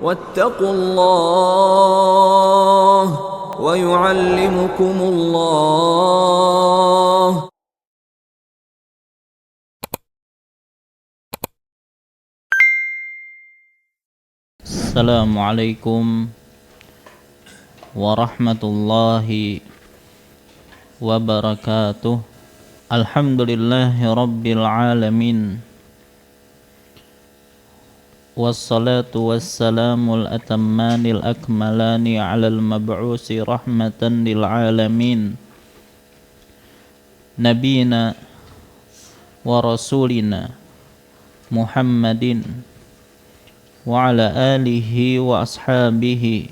واتقوا الله ويعلمكم الله. Assalamualaikum warahmatullahi wabarakatuh. Alhamdulillahi rabbil alamin. Wassalatu wassalamul atammanil akmalani alal mab'usi rahmatan lil alamin, nabiyina wa rasulina Muhammadin wa ala alihi wa ashabihi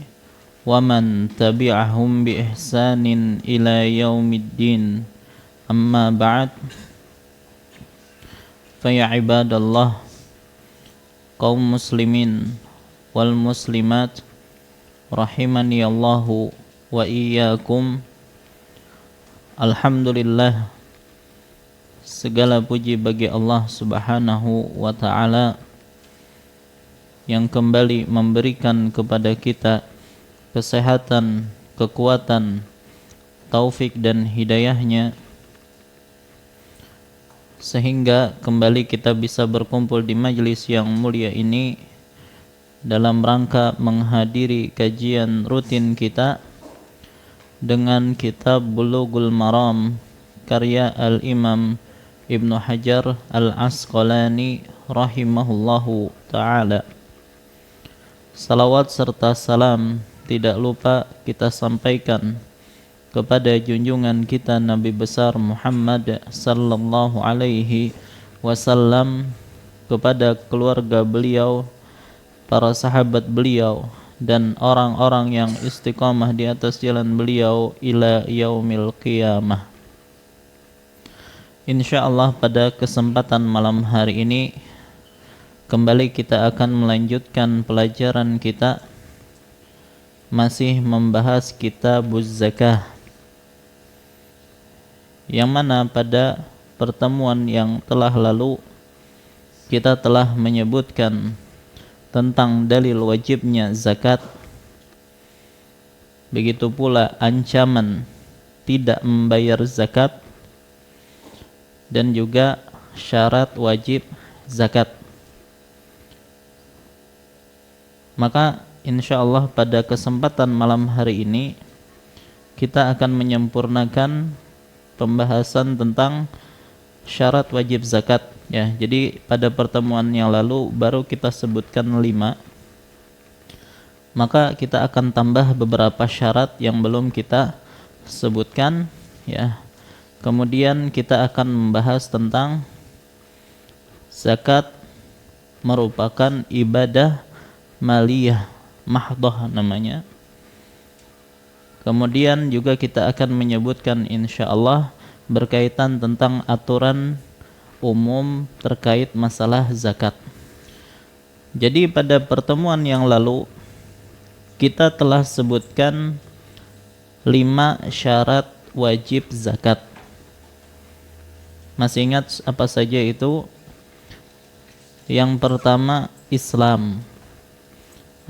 wa man tabi'ahum bi ihsanin ila yaumiddin. Amma ba'd. Fa ya ibadallah, kaum muslimin wal muslimat rahimani Allahu wa iyyakum. Alhamdulillah, segala puji bagi Allah Subhanahu wa ta'ala yang kembali memberikan kepada kita kesehatan, kekuatan, taufik dan hidayahnya, sehingga kembali kita bisa berkumpul di majelis yang mulia ini dalam rangka menghadiri kajian rutin kita dengan kitab Bulughul Maram karya Al-Imam Ibnu Hajar Al-Asqalani rahimahullahu ta'ala. Salawat serta salam tidak lupa kita sampaikan kepada junjungan kita Nabi besar Muhammad sallallahu alaihi wasallam, kepada keluarga beliau, para sahabat beliau, dan orang-orang yang istiqamah di atas jalan beliau ila yaumil qiyamah. Insyaallah pada kesempatan malam hari ini kembali kita akan melanjutkan pelajaran kita, masih membahas kitabuz zakah, yang mana pada pertemuan yang telah lalu kita telah menyebutkan tentang dalil wajibnya zakat, begitu pula ancaman tidak membayar zakat, dan juga syarat wajib zakat. Maka insyaallah pada kesempatan malam hari ini kita akan menyempurnakan pembahasan tentang syarat wajib zakat, ya. Jadi pada pertemuan yang lalu baru kita sebutkan 5. Maka kita akan tambah beberapa syarat yang belum kita sebutkan, ya. Kemudian kita akan membahas tentang zakat merupakan ibadah maliyah mahdhah namanya. Kemudian juga kita akan menyebutkan insyaallah berkaitan tentang aturan umum terkait masalah zakat. Jadi pada pertemuan yang lalu kita telah sebutkan 5 syarat wajib zakat. Masih ingat apa saja itu? Yang pertama, Islam.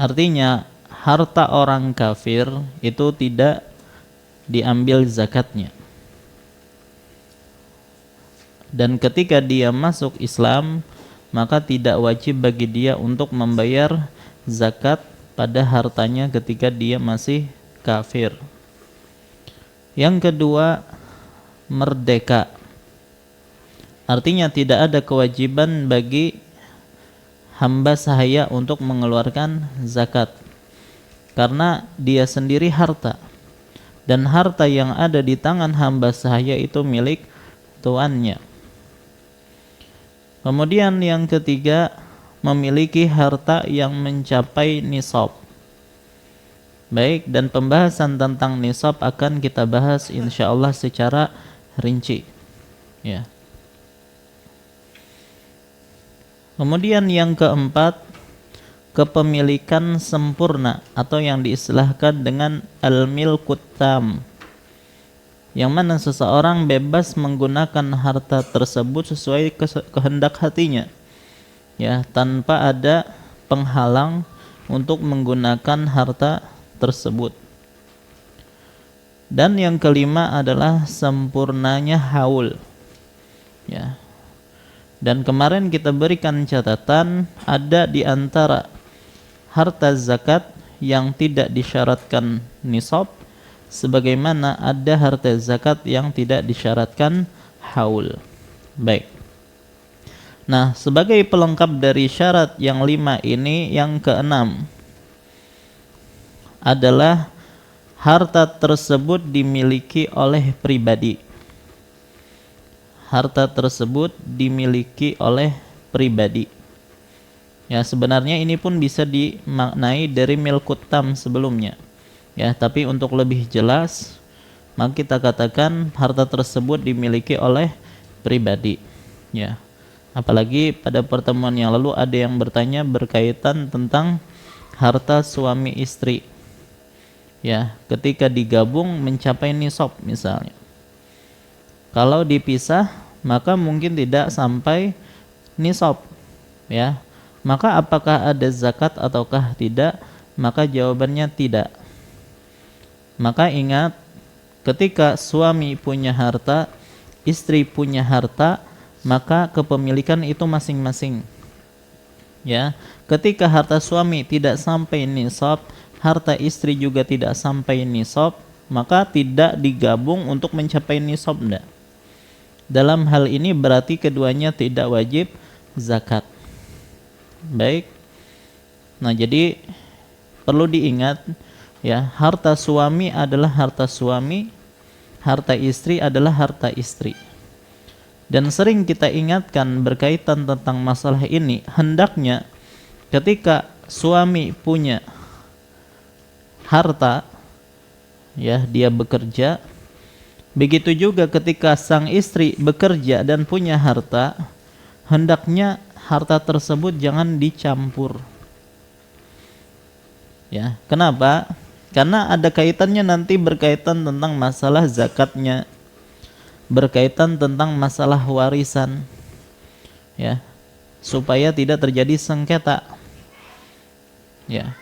Artinya harta orang kafir itu tidak diambil zakatnya. Dan ketika dia masuk Islam, maka tidak wajib bagi dia untuk membayar zakat pada hartanya ketika dia masih kafir. Yang kedua, merdeka. Artinya tidak ada kewajiban bagi hamba sahaya untuk mengeluarkan zakat, karena dia sendiri harta, dan harta yang ada di tangan hamba sahaya itu milik tuannya. Kemudian yang ketiga, memiliki harta yang mencapai nisab. Baik, dan pembahasan tentang nisab akan kita bahas insyaallah secara rinci, ya. Kemudian yang keempat, kepemilikan sempurna atau yang diistilahkan dengan al-milkut tam, yang mana seseorang bebas menggunakan harta tersebut sesuai kehendak hatinya, ya, tanpa ada penghalang untuk menggunakan harta tersebut. Dan yang kelima adalah sempurnanya haul. Ya. Dan kemarin kita berikan catatan, ada di antara harta zakat yang tidak disyaratkan nisab, sebagaimana ada harta zakat yang tidak disyaratkan haul. Baik. Nah, sebagai pelengkap dari syarat yang 5 ini, yang keenam adalah harta tersebut dimiliki oleh pribadi. Harta tersebut dimiliki oleh pribadi. Ya, sebenarnya ini pun bisa dimaknai dari milkut tam sebelumnya. Ya, tapi untuk lebih jelas, maka kita katakan harta tersebut dimiliki oleh pribadi. Ya. Apalagi pada pertemuan yang lalu ada yang bertanya berkaitan tentang harta suami istri. Ya, ketika digabung mencapai nisab misalnya. Kalau dipisah, maka mungkin tidak sampai nisab. Ya. Maka apakah ada zakat ataukah tidak? Maka jawabannya tidak. Maka ingat, ketika suami punya harta, istri punya harta, maka kepemilikan itu masing-masing. Ya, ketika harta suami tidak sampai nisab, harta istri juga tidak sampai nisab, maka tidak digabung untuk mencapai nisab. Enggak. Dalam hal ini berarti keduanya tidak wajib zakat. Baik. Nah, jadi perlu diingat, ya, harta suami adalah harta suami, harta istri adalah harta istri. Dan sering kita ingatkan berkaitan tentang masalah ini, hendaknya ketika suami punya harta, ya, dia bekerja, begitu juga ketika sang istri bekerja dan punya harta, hendaknya harta tersebut jangan dicampur. Ya, kenapa? Karena ada kaitannya nanti berkaitan tentang masalah zakatnya, berkaitan tentang masalah warisan. Ya, supaya tidak terjadi sengketa. Ya.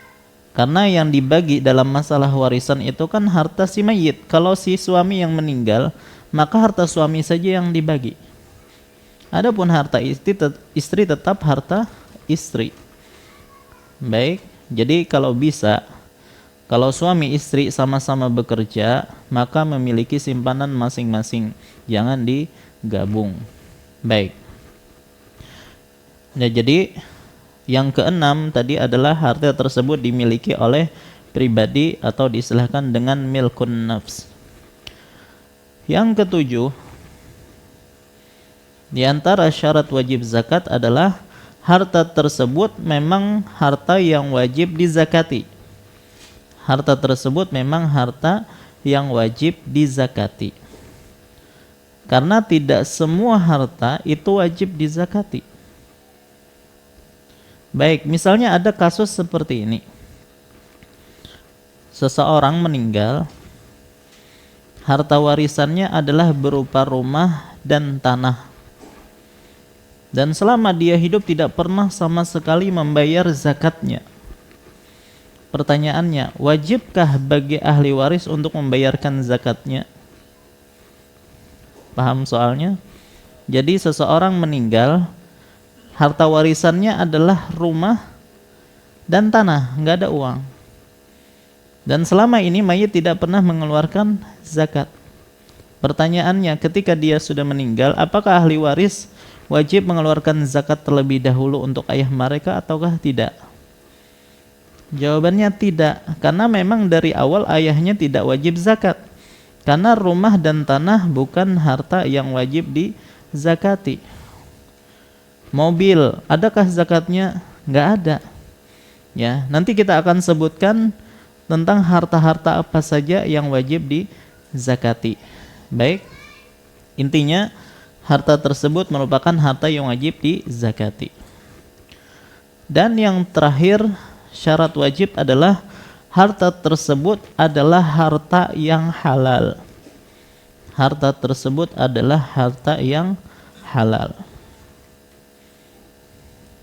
Karena yang dibagi dalam masalah warisan itu kan harta si mayit. Kalau si suami yang meninggal, maka harta suami saja yang dibagi. Adapun harta istri tetap harta istri. Baik, jadi kalau bisa, kalau suami istri sama-sama bekerja, maka memiliki simpanan masing-masing, jangan digabung. Baik. Nah, jadi yang keenam tadi adalah harta tersebut dimiliki oleh pribadi atau diistilahkan dengan milkun nafs. Yang ketujuh, di antara syarat wajib zakat adalah harta tersebut memang harta yang wajib dizakati. Harta tersebut memang harta yang wajib dizakati. Karena tidak semua harta itu wajib dizakati. Baik, misalnya ada kasus seperti ini. Seseorang meninggal, harta warisannya adalah berupa rumah dan tanah. Dan selama dia hidup tidak pernah sama sekali membayar zakatnya. Pertanyaannya, wajibkah bagi ahli waris untuk membayarkan zakatnya? Paham soalnya? Jadi seseorang meninggal, harta warisannya adalah rumah dan tanah, nggak ada uang. Dan selama ini mayit tidak pernah mengeluarkan zakat. Pertanyaannya, ketika dia sudah meninggal, apakah ahli waris wajib mengeluarkan zakat terlebih dahulu untuk ayah mereka ataukah tidak? Jawabannya tidak, karena memang dari awal ayahnya tidak wajib zakat. Karena rumah dan tanah bukan harta yang wajib dizakati. Mobil, adakah zakatnya? Nggak ada. Ya, nanti kita akan sebutkan tentang harta-harta apa saja yang wajib dizakati. Baik, intinya harta tersebut merupakan harta yang wajib dizakati. Dan yang terakhir, syarat wajib adalah harta tersebut adalah harta yang halal. Harta tersebut adalah harta yang halal.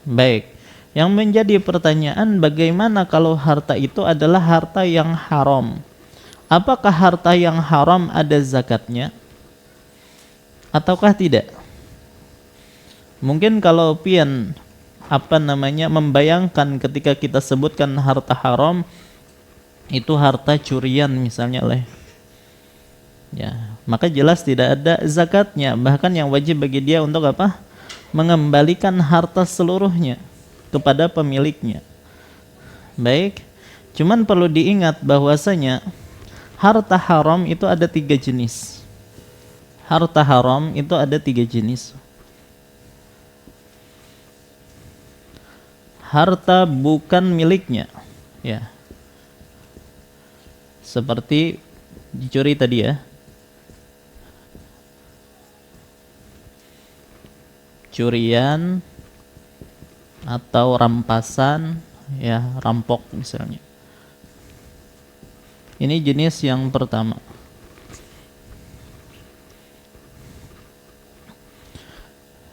Baik, Yang menjadi pertanyaan, bagaimana kalau harta itu adalah harta yang haram? Apakah harta yang haram ada zakatnya ataukah tidak? Mungkin kalau pian membayangkan ketika kita sebutkan harta haram itu harta curian misalnya ya, maka jelas tidak ada zakatnya. Bahkan yang wajib bagi dia untuk mengembalikan harta seluruhnya kepada pemiliknya. Baik, cuman perlu diingat bahwasanya harta haram itu ada 3 jenis. Harta haram itu ada 3 jenis. Harta bukan miliknya, ya, seperti dicuri tadi ya, curian atau rampasan, ya, rampok misalnya. Ini jenis yang pertama.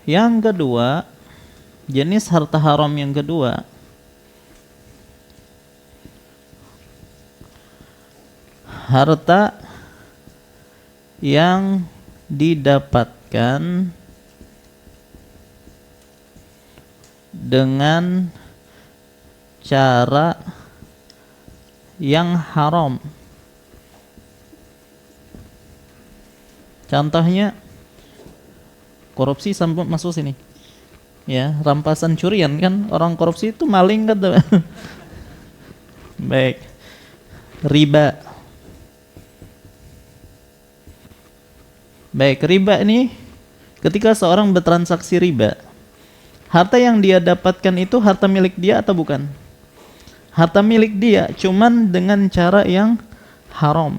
Yang kedua, jenis harta haram yang kedua, harta yang didapatkan dengan cara yang haram. Contohnya korupsi sampai masuk sini. Ya, rampasan curian kan, orang korupsi itu maling kan. Baik. Riba. Baik, riba ini ketika seorang bertransaksi riba, harta yang dia dapatkan itu harta milik dia atau bukan? Harta milik dia, cuman dengan cara yang haram.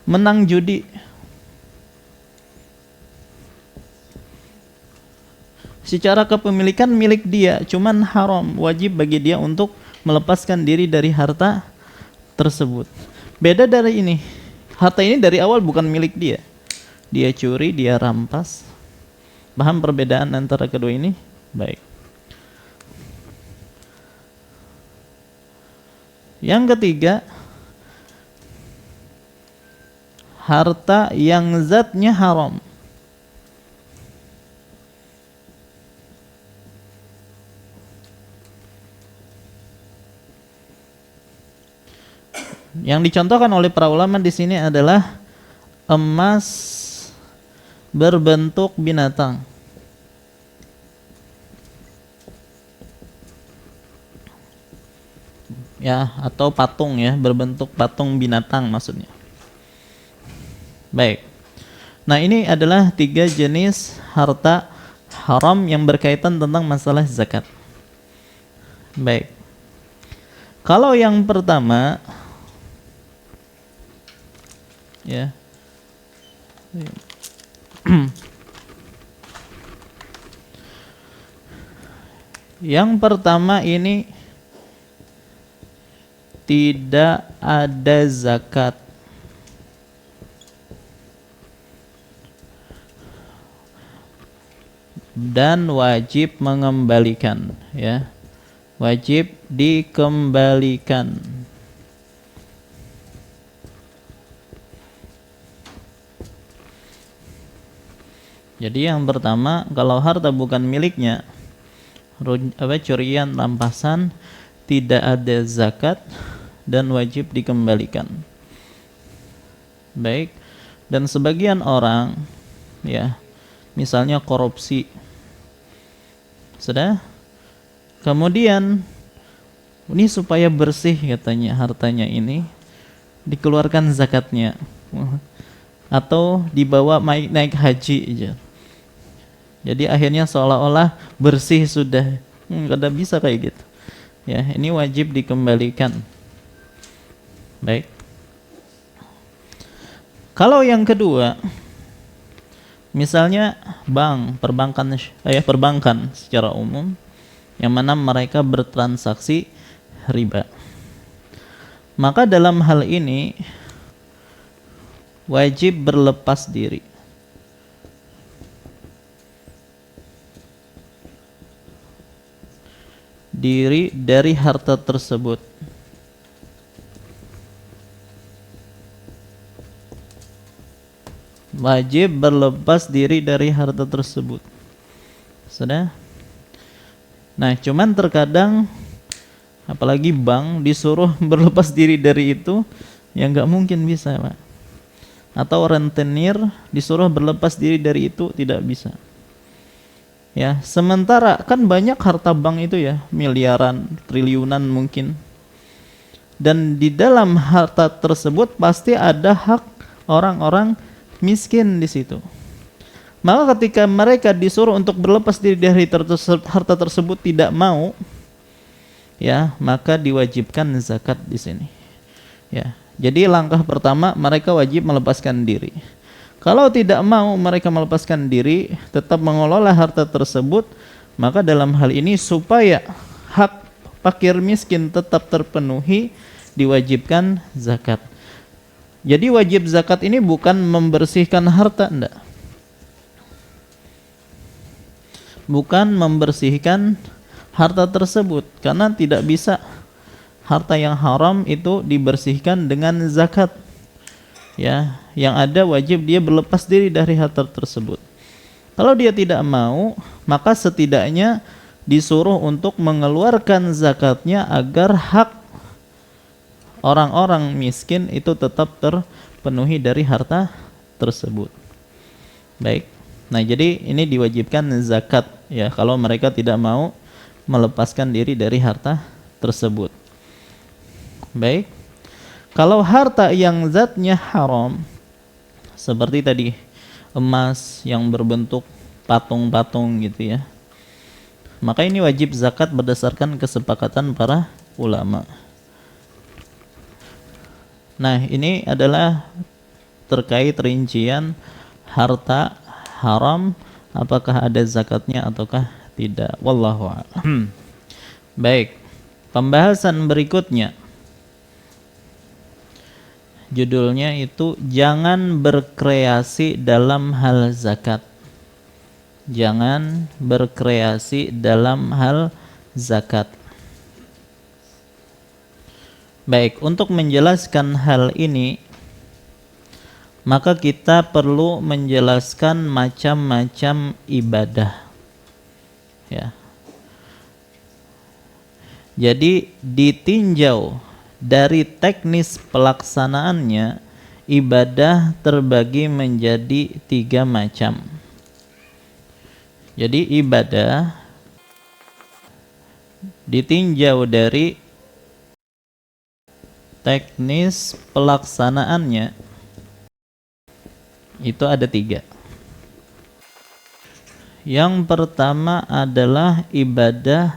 Menang judi, secara kepemilikan milik dia, cuman haram, wajib bagi dia untuk melepaskan diri dari harta tersebut. Beda dari ini, harta ini dari awal bukan milik dia, dia curi, dia rampas. Paham perbedaan antara kedua ini? Baik. Yang ketiga, harta yang zatnya haram. Yang dicontohkan oleh para ulama di sini adalah emas berbentuk binatang. Ya, atau patung ya, berbentuk patung binatang maksudnya. Baik. Nah, ini adalah 3 jenis harta haram yang berkaitan tentang masalah zakat. Baik. Kalau yang pertama, ya, yang pertama ini tidak ada zakat. Dan wajib mengembalikan, ya. Wajib dikembalikan. Jadi yang pertama, kalau harta bukan miliknya, curian, rampasan, tidak ada zakat dan wajib dikembalikan. Baik. Dan sebagian orang, ya, misalnya korupsi, sudah, kemudian ini supaya bersih katanya hartanya ini, dikeluarkan zakatnya, atau dibawa naik haji aja. Jadi akhirnya seolah-olah bersih sudah. Kada bisa kayak gitu. Ya, ini wajib dikembalikan. Baik. Kalau yang kedua, misalnya perbankan secara umum, yang mana mereka bertransaksi riba. Maka dalam hal ini wajib berlepas diri. . diri dari harta tersebut. Wajib berlepas diri dari harta tersebut. Sudah? Nah, cuman terkadang apalagi bank disuruh berlepas diri dari itu, ya nggak mungkin bisa, Pak. Atau rentenir disuruh berlepas diri dari itu, tidak bisa. Ya, sementara kan banyak harta bank itu ya, miliaran, triliunan mungkin. Dan di dalam harta tersebut pasti ada hak orang-orang miskin di situ. Maka ketika mereka disuruh untuk berlepas diri dari harta tersebut tidak mau, ya, maka diwajibkan zakat di sini. Ya. Jadi langkah pertama mereka wajib melepaskan diri. Kalau tidak mau mereka melepaskan diri, tetap mengelola harta tersebut, maka dalam hal ini supaya hak fakir miskin tetap terpenuhi, diwajibkan zakat. Jadi wajib zakat ini bukan membersihkan harta, enggak. Bukan membersihkan harta tersebut, karena tidak bisa harta yang haram itu dibersihkan dengan zakat. Ya, yang ada wajib dia berlepas diri dari harta tersebut. Kalau dia tidak mau, maka setidaknya disuruh untuk mengeluarkan zakatnya agar hak orang-orang miskin itu tetap terpenuhi dari harta tersebut. Baik. Nah, jadi ini diwajibkan zakat ya kalau mereka tidak mau melepaskan diri dari harta tersebut. Baik. Kalau harta yang zatnya haram, seperti tadi emas yang berbentuk patung-patung gitu ya, maka ini wajib zakat berdasarkan kesepakatan para ulama. Nah, ini adalah terkait rincian harta haram, apakah ada zakatnya ataukah tidak. Wallahu a'lam. Baik, pembahasan berikutnya, judulnya itu jangan berkreasi dalam hal zakat. Jangan berkreasi dalam hal zakat. Baik, untuk menjelaskan hal ini, maka kita perlu menjelaskan macam-macam ibadah. Ya. Jadi ditinjau dari teknis pelaksanaannya, ibadah terbagi menjadi 3 macam. Jadi ibadah ditinjau dari teknis pelaksanaannya itu ada 3. Yang pertama adalah ibadah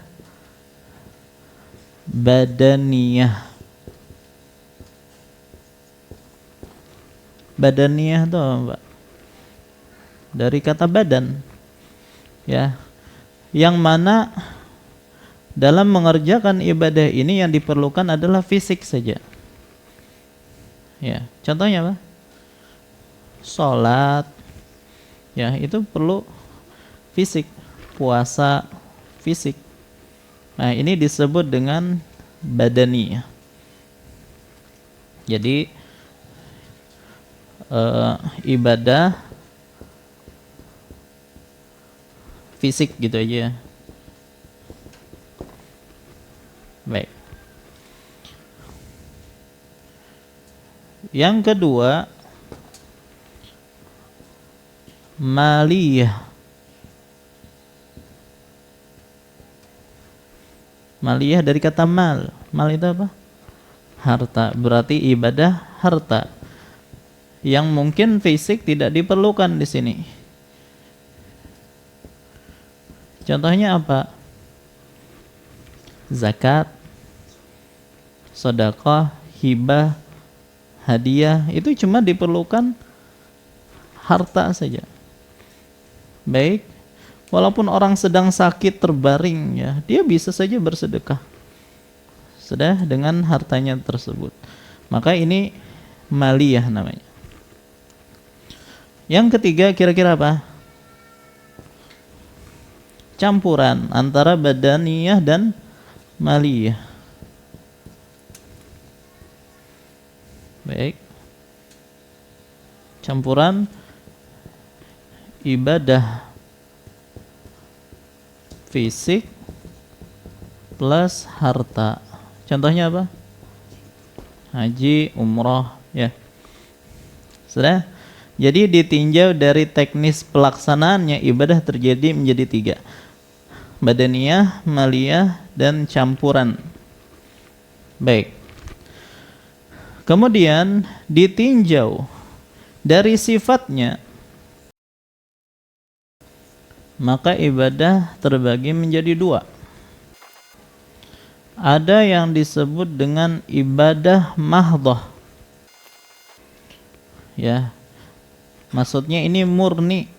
badaniyah. Badaniyah itu apa, Pak? Dari kata badan, ya, yang mana dalam mengerjakan ibadah ini yang diperlukan adalah fisik saja. Ya, contohnya apa? Sholat, ya, itu perlu fisik. Puasa, fisik. Nah, ini disebut dengan badaniyah. Jadi ibadah fisik gitu aja. Baik. Yang kedua, maliyah. Maliyah dari kata mal. Mal itu apa? Harta. Berarti ibadah harta. Yang mungkin fisik tidak diperlukan di sini. Contohnya apa? Zakat, sedekah, hibah, hadiah, itu cuma diperlukan harta saja. Baik, walaupun orang sedang sakit terbaring ya, dia bisa saja bersedekah. Sudah dengan hartanya tersebut. Maka ini maliyah namanya. Yang ketiga kira-kira apa? Campuran antara badaniyah dan maliyah. Baik. Campuran ibadah fisik plus harta. Contohnya apa? Haji, umroh, ya. Sudah? Jadi ditinjau dari teknis pelaksanaannya, ibadah terjadi menjadi 3. Badaniyah, maliyah, dan campuran. Baik. Kemudian ditinjau dari sifatnya, maka ibadah terbagi menjadi 2. Ada yang disebut dengan ibadah mahdhah. Ya. Maksudnya ini murni.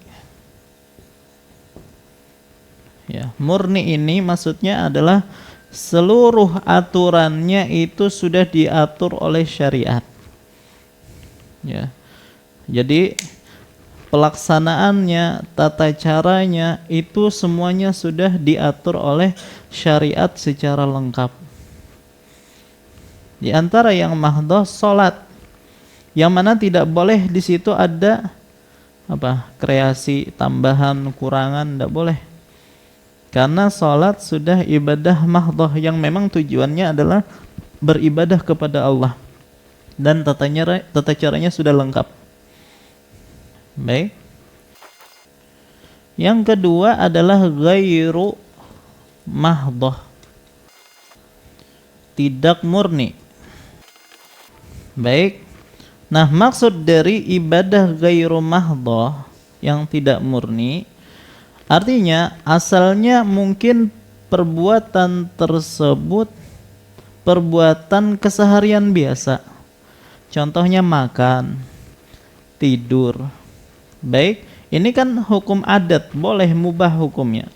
Ya, murni ini maksudnya adalah seluruh aturannya itu sudah diatur oleh syariat. Ya. Jadi pelaksanaannya, tata caranya itu semuanya sudah diatur oleh syariat secara lengkap. Di antara yang mahdhah salat, yang mana tidak boleh di situ ada kreasi tambahan, kurangan, tidak boleh. Karena salat sudah ibadah mahdhah yang memang tujuannya adalah beribadah kepada Allah dan tata caranya sudah lengkap. Baik. Yang kedua adalah ghairu mahdhah, tidak murni. Baik. Nah, maksud dari ibadah ghairu mahdhah yang tidak murni, artinya asalnya mungkin perbuatan tersebut perbuatan keseharian biasa. Contohnya makan, tidur. Baik, ini kan hukum adat, boleh mubah hukumnya.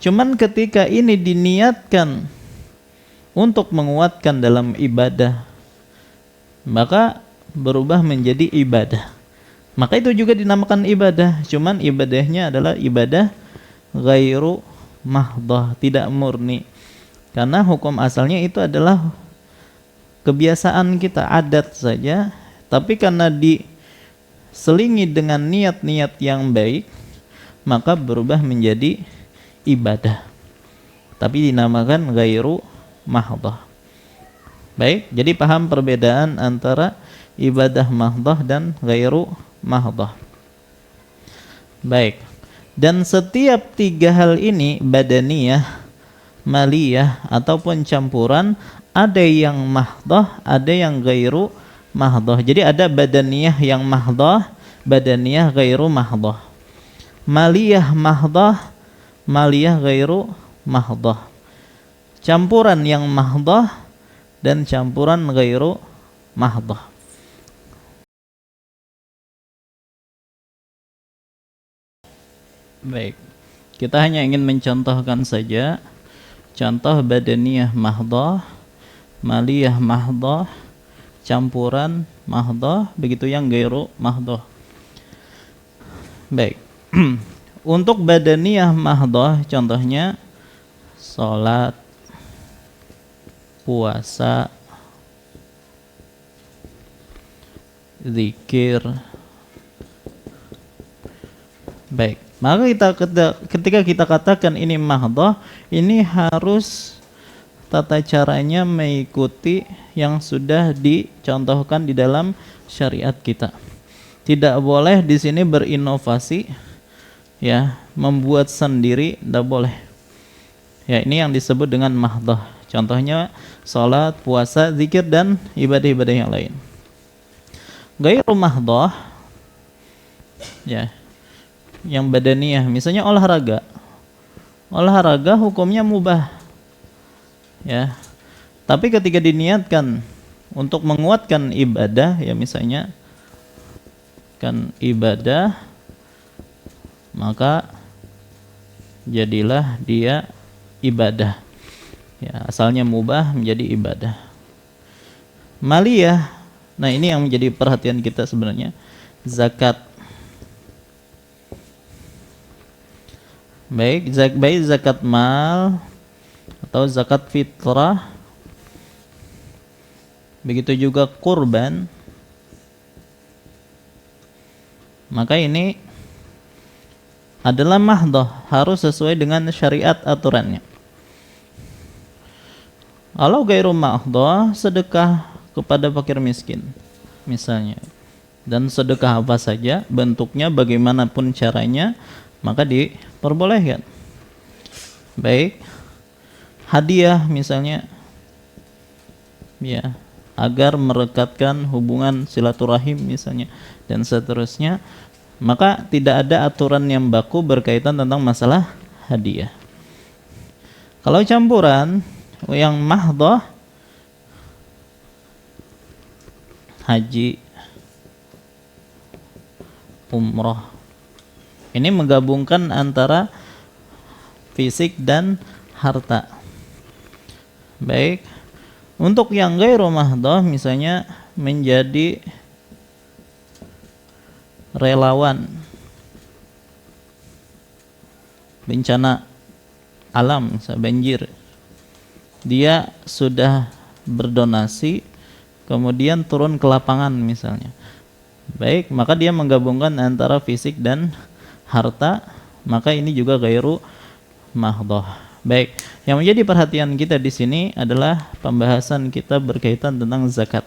Cuman ketika ini diniatkan untuk menguatkan dalam ibadah, maka berubah menjadi ibadah. Maka itu juga dinamakan ibadah. Cuman ibadahnya adalah ibadah ghairu mahdhah, tidak murni. Karena hukum asalnya itu adalah kebiasaan kita, adat saja. Tapi karena diselingi dengan niat-niat yang baik, maka berubah menjadi ibadah. Tapi dinamakan ghairu mahdhah. Baik, jadi paham perbedaan antara ibadah mahdhah dan ghairu mahdhah. Baik. Dan setiap 3 hal ini, badaniyah, maliyah ataupun campuran, ada yang mahdhah, ada yang ghairu mahdhah. Jadi ada badaniyah yang mahdhah, badaniyah ghairu mahdhah. Maliyah mahdhah, maliyah ghairu mahdhah. Campuran yang mahdhah dan campuran ghairu mahdhah. Baik, kita hanya ingin mencontohkan saja contoh badaniyah mahdhah, maliyah mahdhah, campuran mahdhah, begitu yang ghairu mahdhah. Baik. Untuk badaniyah mahdhah contohnya salat, puasa, zikir. Baik, maka ketika kita katakan ini mahdhah, ini harus tata caranya mengikuti yang sudah dicontohkan di dalam syariat kita. Tidak boleh di sini berinovasi, ya, membuat sendiri, tidak boleh. Ya, ini yang disebut dengan mahdhah. Contohnya salat, puasa, zikir dan ibadah-ibadah yang lain. Ghairu mahdhah, ya, yang badaniyah, misalnya olahraga. Olahraga hukumnya mubah. Ya. Tapi ketika diniatkan untuk menguatkan ibadah, ya misalnya kan ibadah, maka jadilah dia ibadah. Ya, asalnya mubah menjadi ibadah. Maliyah, nah ini yang menjadi perhatian kita sebenarnya, zakat. Baik zakat mal atau zakat fitrah, begitu juga kurban, maka ini adalah mahdoh, harus sesuai dengan syariat aturannya. Kalau gairu mahdoh, sedekah kepada fakir miskin misalnya, dan sedekah apa saja bentuknya, bagaimanapun caranya, maka diperbolehkan. Baik, hadiah misalnya, ya, agar merekatkan hubungan silaturahim misalnya, dan seterusnya, maka tidak ada aturan yang baku berkaitan tentang masalah hadiah. Kalau campuran yang mahdoh, haji, umroh, ini menggabungkan antara fisik dan harta. Baik, untuk yang ghairu mahdoh misalnya menjadi relawan bencana alam, misalnya banjir, dia sudah berdonasi kemudian turun ke lapangan misalnya. Baik, maka dia menggabungkan antara fisik dan harta, maka ini juga ghairu mahdoh. Baik, yang menjadi perhatian kita di sini adalah pembahasan kita berkaitan tentang zakat.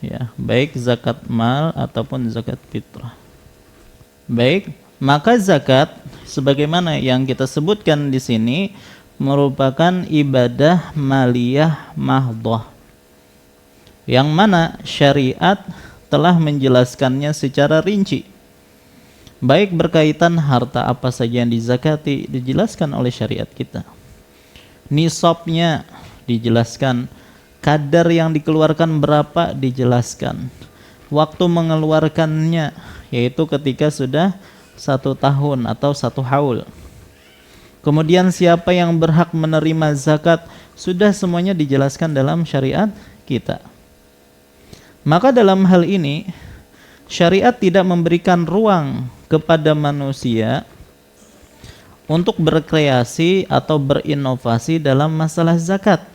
Ya, baik zakat mal ataupun zakat fitrah. Baik, maka zakat sebagaimana yang kita sebutkan di sini merupakan ibadah maliyah mahdoh, yang mana syariat telah menjelaskannya secara rinci. Baik berkaitan harta apa saja yang dizakati dijelaskan oleh syariat kita. Nisabnya dijelaskan, kadar yang dikeluarkan berapa dijelaskan. Waktu mengeluarkannya yaitu ketika sudah 1 tahun atau 1 haul. Kemudian siapa yang berhak menerima zakat, sudah semuanya dijelaskan dalam syariat kita. Maka dalam hal ini syariat tidak memberikan ruang kepada manusia untuk berkreasi atau berinovasi dalam masalah zakat.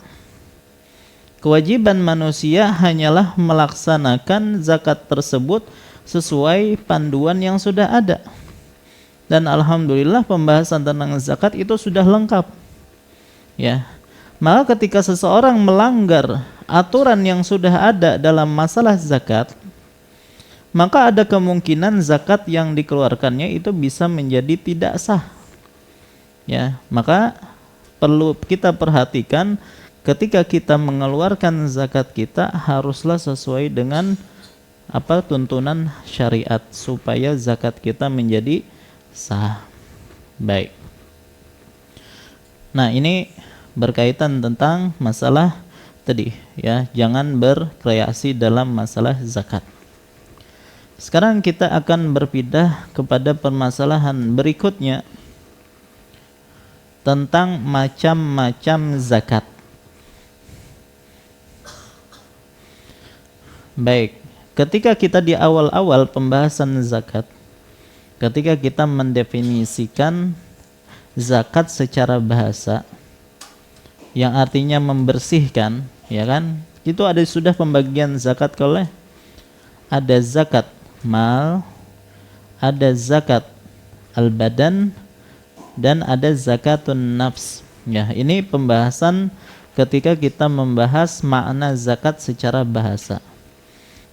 Kewajiban manusia hanyalah melaksanakan zakat tersebut sesuai panduan yang sudah ada. Dan alhamdulillah pembahasan tentang zakat itu sudah lengkap. Ya. Maka ketika seseorang melanggar aturan yang sudah ada dalam masalah zakat, maka ada kemungkinan zakat yang dikeluarkannya itu bisa menjadi tidak sah. Ya, maka perlu kita perhatikan ketika kita mengeluarkan zakat kita haruslah sesuai dengan apa tuntunan syariat supaya zakat kita menjadi sah. Baik. Nah, ini berkaitan tentang masalah tadi ya, jangan berkreasi dalam masalah zakat. Sekarang kita akan berpindah kepada permasalahan berikutnya tentang macam-macam zakat. Baik, ketika kita di awal-awal pembahasan zakat, ketika kita mendefinisikan zakat secara bahasa yang artinya membersihkan, ya kan? Itu ada sudah pembagian zakat oleh ada zakat mal, ada zakat al-badan, dan ada zakatun nafs. Ya, ini pembahasan ketika kita membahas makna zakat secara bahasa.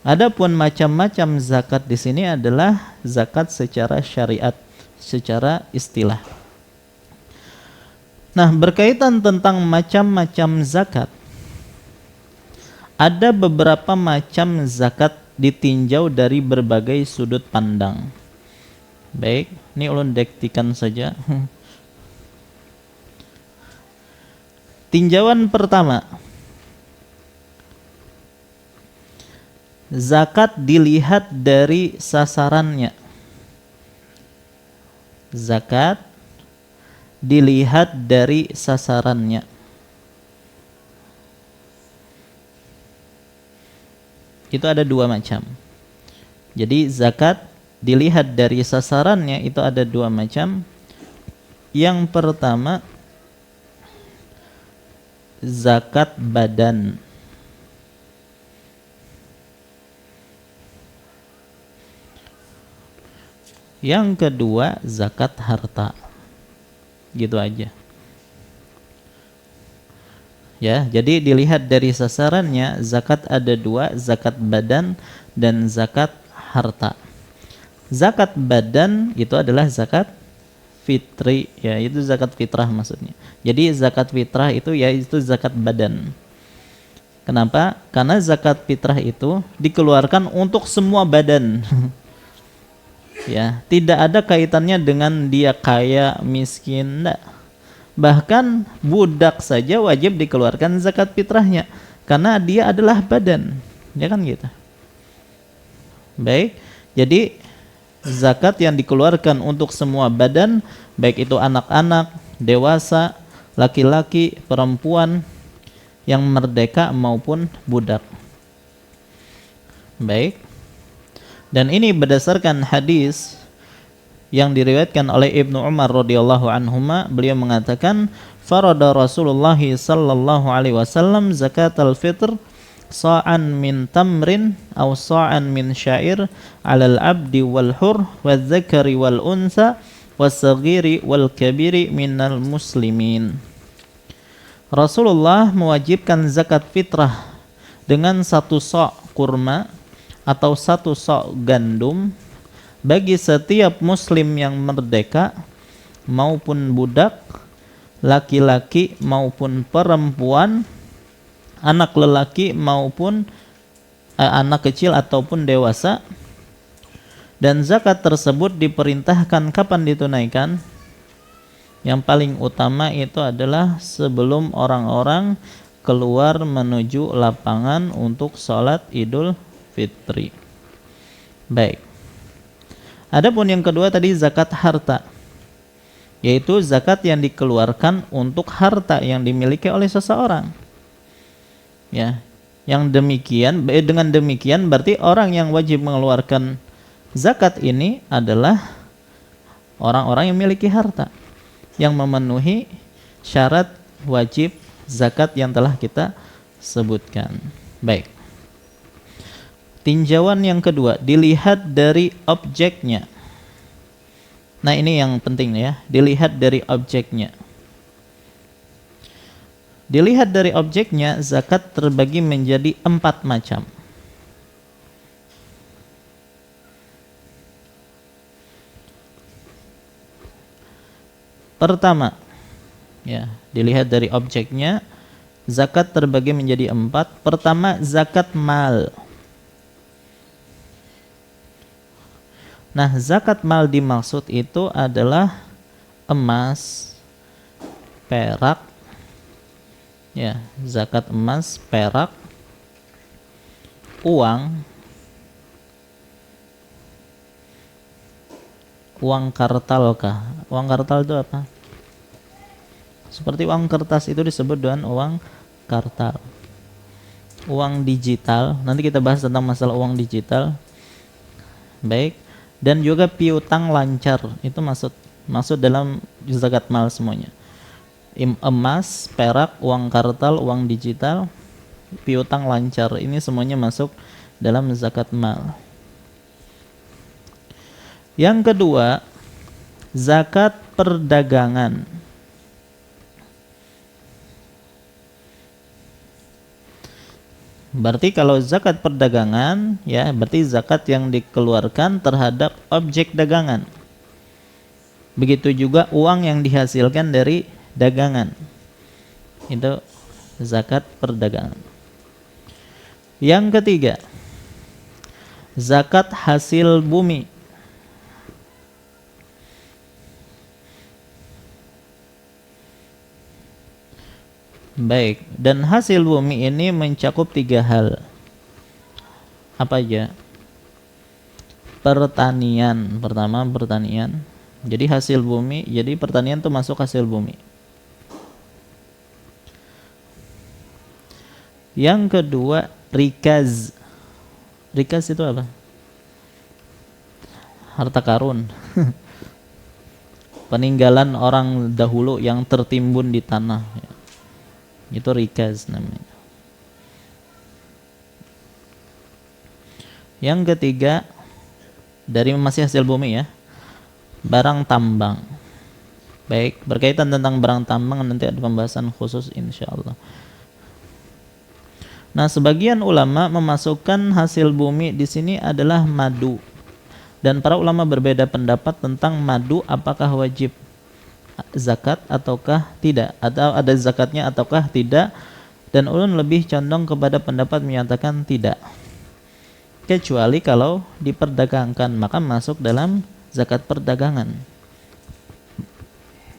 Adapun macam-macam zakat di sini adalah zakat secara syariat, secara istilah. Nah, berkaitan tentang macam-macam zakat, ada beberapa macam zakat ditinjau dari berbagai sudut pandang. Baik, ini ulun dektikan saja. Tinjauan pertama, zakat dilihat dari sasarannya. Zakat dilihat dari sasarannya. Itu ada dua macam. Jadi zakat dilihat dari sasarannya itu ada dua macam. Yang pertama, zakat badan. Yang kedua zakat harta. Gitu aja. Ya, jadi dilihat dari sasarannya, zakat ada dua, zakat badan dan zakat harta. Zakat badan itu adalah zakat fitri, ya itu zakat fitrah maksudnya. Jadi zakat fitrah itu yaitu zakat badan. Kenapa? Karena zakat fitrah itu dikeluarkan untuk semua badan. Ya, tidak ada kaitannya dengan dia kaya, miskin, enggak. Bahkan budak saja wajib dikeluarkan zakat fitrahnya karena dia adalah badan. Ya kan gitu. Baik. Jadi zakat yang dikeluarkan untuk semua badan, baik itu anak-anak, dewasa, laki-laki, perempuan yang merdeka maupun budak. Baik. Dan ini berdasarkan hadis yang diriwayatkan oleh Ibnu Umar radhiyallahu anhuma, beliau mengatakan farada Rasulullah sallallahu alaihi wasallam zakatul fitr sa'an min tamrin aw sa'an min syair 'alal abdi wal hur wal dzakari wal unsa was saghiri wal kabiri minal muslimin. Rasulullah mewajibkan zakat fitrah dengan 1 sok kurma atau 1 sok gandum bagi setiap muslim yang merdeka maupun budak, laki-laki maupun perempuan, anak lelaki maupun anak kecil ataupun dewasa. Dan zakat tersebut diperintahkan kapan ditunaikan? Yang paling utama itu adalah sebelum orang-orang keluar menuju lapangan untuk sholat Idul Fitri. Baik. Adapun yang kedua tadi zakat harta, yaitu zakat yang dikeluarkan untuk harta yang dimiliki oleh seseorang. Ya, yang demikian dengan demikian berarti orang yang wajib mengeluarkan zakat ini adalah orang-orang yang memiliki harta, yang memenuhi syarat wajib zakat yang telah kita sebutkan. Baik. Tinjauan yang kedua, dilihat dari objeknya. Nah ini yang penting ya, dilihat dari objeknya. Dilihat dari objeknya, zakat terbagi menjadi 4 macam. Pertama, ya, dilihat dari objeknya, zakat terbagi menjadi 4. Pertama, zakat mal. Nah, zakat mal dimaksud itu adalah emas, perak, ya, zakat emas, perak, uang kartal kah? Uang kartal itu apa? Seperti uang kertas itu disebut dengan uang kartal. Uang digital, nanti kita bahas tentang masalah uang digital. Baik. Dan juga piutang lancar, itu masuk dalam zakat mal semuanya. Emas, perak, uang kartal, uang digital, piutang lancar, ini semuanya masuk dalam zakat mal. Yang kedua, zakat perdagangan. Berarti kalau zakat perdagangan, ya berarti zakat yang dikeluarkan terhadap objek dagangan. Begitu juga uang yang dihasilkan dari dagangan. Itu zakat perdagangan. Yang ketiga, zakat hasil bumi. Baik, dan hasil bumi ini mencakup 3 hal. Apa aja? Pertanian, pertama pertanian. Jadi hasil bumi, jadi pertanian itu masuk hasil bumi. Yang kedua, rikaz. Rikaz itu apa? Harta karun. Peninggalan orang dahulu yang tertimbun di tanah. Itu rikaz namanya. Yang ketiga, dari masih hasil bumi ya, barang tambang. Baik, berkaitan tentang barang tambang nanti ada pembahasan khusus insyaallah. Nah, sebagian ulama memasukkan hasil bumi di sini adalah madu. Dan para ulama berbeda pendapat tentang madu apakah wajib zakat ataukah tidak, atau ada zakatnya ataukah tidak. Dan ulun lebih condong kepada pendapat menyatakan tidak. Kecuali kalau diperdagangkan, maka masuk dalam zakat perdagangan.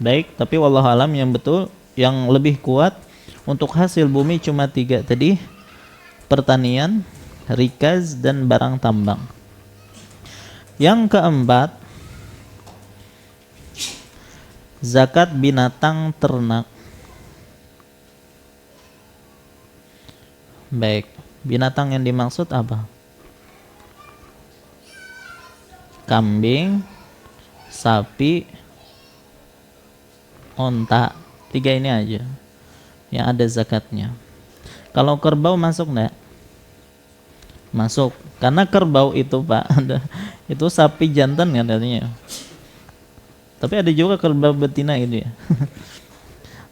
Baik, tapi wallahu alam yang betul, yang lebih kuat untuk hasil bumi cuma 3 tadi, pertanian, rikaz, dan barang tambang. Yang keempat, zakat binatang ternak. Baik, binatang yang dimaksud apa? Kambing, sapi, onta, 3 ini aja yang ada zakatnya. Kalau kerbau masuk enggak? Masuk, karena kerbau itu Pak, itu sapi jantan kan artinya. Tapi ada juga kerbau betina gitu ya.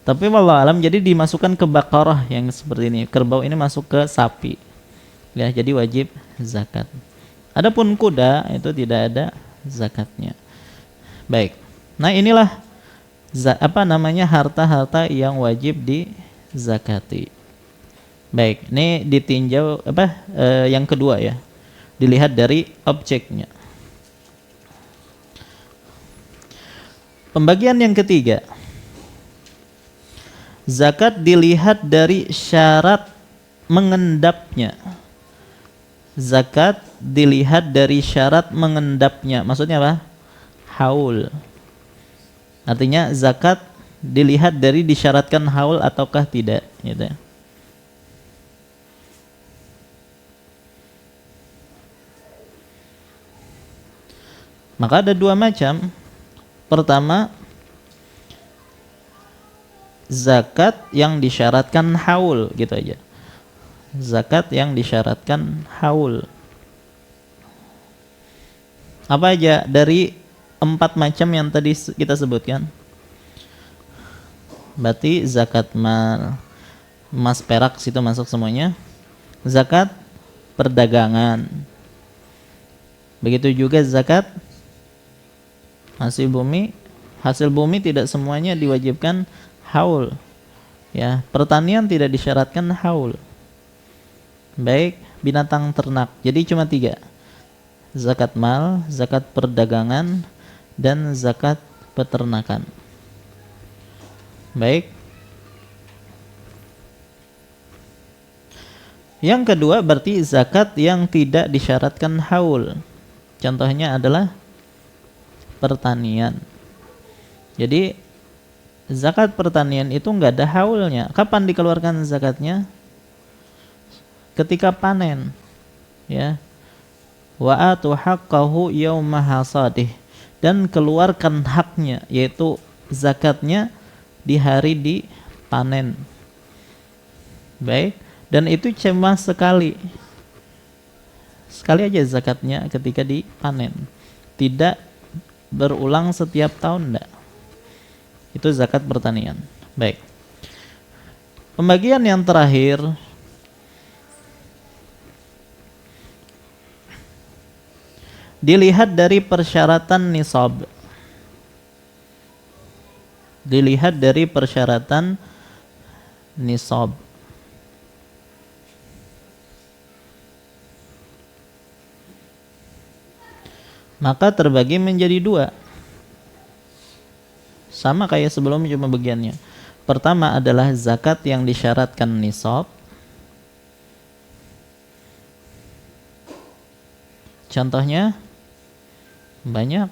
Tapi wallahu alam, jadi dimasukkan ke Baqarah yang seperti ini. Kerbau ini masuk ke sapi. Ya, jadi wajib zakat. Adapun kuda itu tidak ada zakatnya. Baik. Nah, inilah harta-harta yang wajib dizakati. Baik, ini ditinjau yang kedua ya. Dilihat dari objeknya. Pembagian yang ketiga. Zakat dilihat dari syarat mengendapnya. Zakat dilihat dari syarat mengendapnya. Maksudnya apa? Haul. Artinya zakat dilihat dari disyaratkan haul ataukah tidak, gitu ya. Maka ada 2 macam. Pertama, zakat yang disyaratkan haul, gitu aja. Zakat yang disyaratkan haul. Apa aja dari 4 macam yang tadi kita sebutkan? Berarti zakat emas, perak, situ masuk semuanya. Zakat perdagangan. Begitu juga zakat hasil bumi. Hasil bumi tidak semuanya diwajibkan haul. Ya, pertanian tidak disyaratkan haul. Baik, binatang ternak. Jadi cuma 3. Zakat mal, zakat perdagangan, dan zakat peternakan. Baik. Yang kedua berarti zakat yang tidak disyaratkan haul. Contohnya adalah pertanian. Jadi zakat pertanian itu enggak ada haulnya. Kapan dikeluarkan zakatnya? Ketika panen, ya. Wa atu haqqahu yauma hasadih, dan keluarkan haknya, yaitu zakatnya di hari dipanen. Baik, dan itu cuma sekali aja zakatnya ketika dipanen, tidak berulang setiap tahun, enggak. Itu zakat pertanian. Baik, pembagian yang terakhir, dilihat dari persyaratan nisab. Dilihat dari persyaratan nisab. Maka terbagi menjadi 2. Sama kayak sebelumnya, cuma bagiannya. Pertama adalah zakat yang disyaratkan nisab. Contohnya banyak.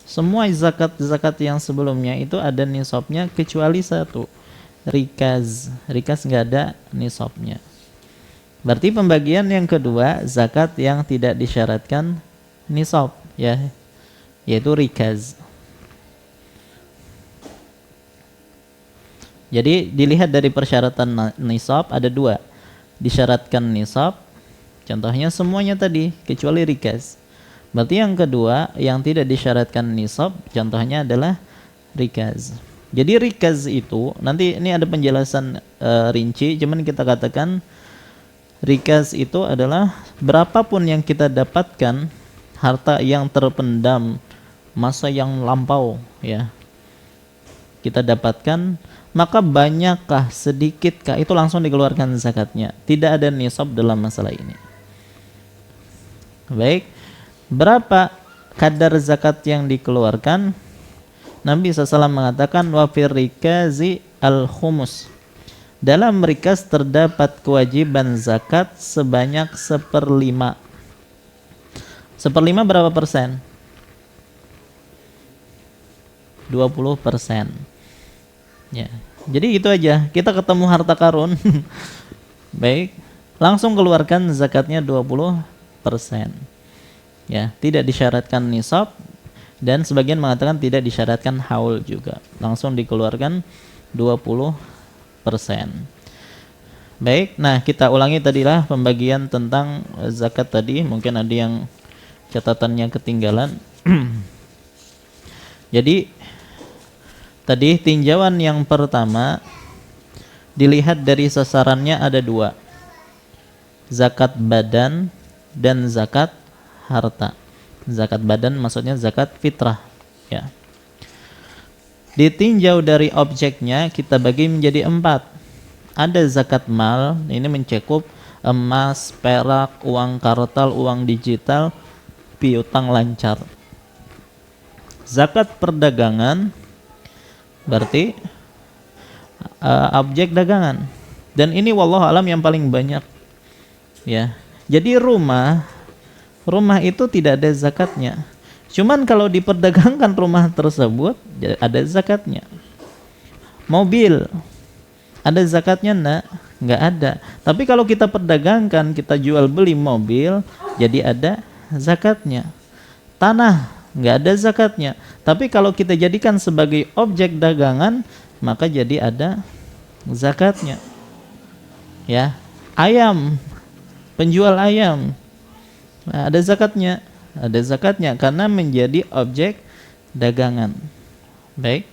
Semua zakat yang sebelumnya itu ada nisabnya kecuali 1, rikaz. Rikaz nggak ada nisabnya. Berarti pembagian yang kedua, zakat yang tidak disyaratkan nisab, ya, yaitu rikaz. Jadi dilihat dari persyaratan nisab ada dua. Disyaratkan nisab, contohnya semuanya tadi kecuali rikaz. Berarti yang kedua yang tidak disyaratkan nisab, contohnya adalah rikaz. Jadi rikaz itu nanti ini ada penjelasan rinci, cuman kita katakan rikaz itu adalah berapapun yang kita dapatkan harta yang terpendam masa yang lampau ya. Kita dapatkan, maka banyakkah sedikit,kah itu langsung dikeluarkan zakatnya. Tidak ada nisab dalam masalah ini. Baik, berapa kadar zakat yang dikeluarkan? Nabi SAW mengatakan wa fir rikazi al-khumus. Dalam rikas terdapat kewajiban zakat sebanyak 1/5. 1/5 berapa persen? 20%. Ya. Jadi itu aja. Kita ketemu harta karun. Baik, langsung keluarkan zakatnya 20%. Ya, tidak disyaratkan nisab dan sebagian mengatakan tidak disyaratkan haul juga. Langsung dikeluarkan 20%. Baik, nah kita ulangi tadilah pembagian tentang zakat tadi. Mungkin ada yang catatannya ketinggalan. Jadi tadi tinjauan yang pertama dilihat dari sasarannya ada dua, zakat badan dan zakat harta. Zakat badan maksudnya zakat fitrah ya. Ditinjau dari objeknya kita bagi menjadi 4. Ada zakat mal, ini mencakup emas, perak, uang kartal, uang digital, piutang lancar. Zakat perdagangan berarti objek dagangan, dan ini wallahu alam yang paling banyak ya. Jadi rumah itu tidak ada zakatnya. Cuman kalau diperdagangkan rumah tersebut ada zakatnya. Mobil ada zakatnya enggak ada. Tapi kalau kita perdagangkan, kita jual beli mobil, jadi ada zakatnya. Tanah enggak ada zakatnya. Tapi kalau kita jadikan sebagai objek dagangan, maka jadi ada zakatnya. Ya, ayam, penjual ayam, nah, ada zakatnya karena menjadi objek dagangan. Baik.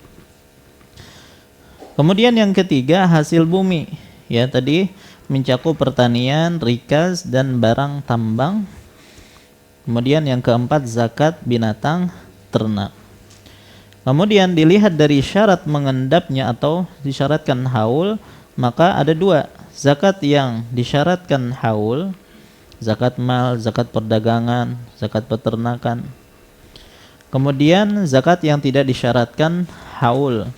Kemudian yang ketiga hasil bumi. Ya, tadi mencakup pertanian, rikaz dan barang tambang. Kemudian yang keempat zakat binatang ternak. Kemudian dilihat dari syarat mengendapnya atau disyaratkan haul, maka ada dua. Zakat yang disyaratkan haul, zakat mal, zakat perdagangan, zakat peternakan. Kemudian zakat yang tidak disyaratkan haul.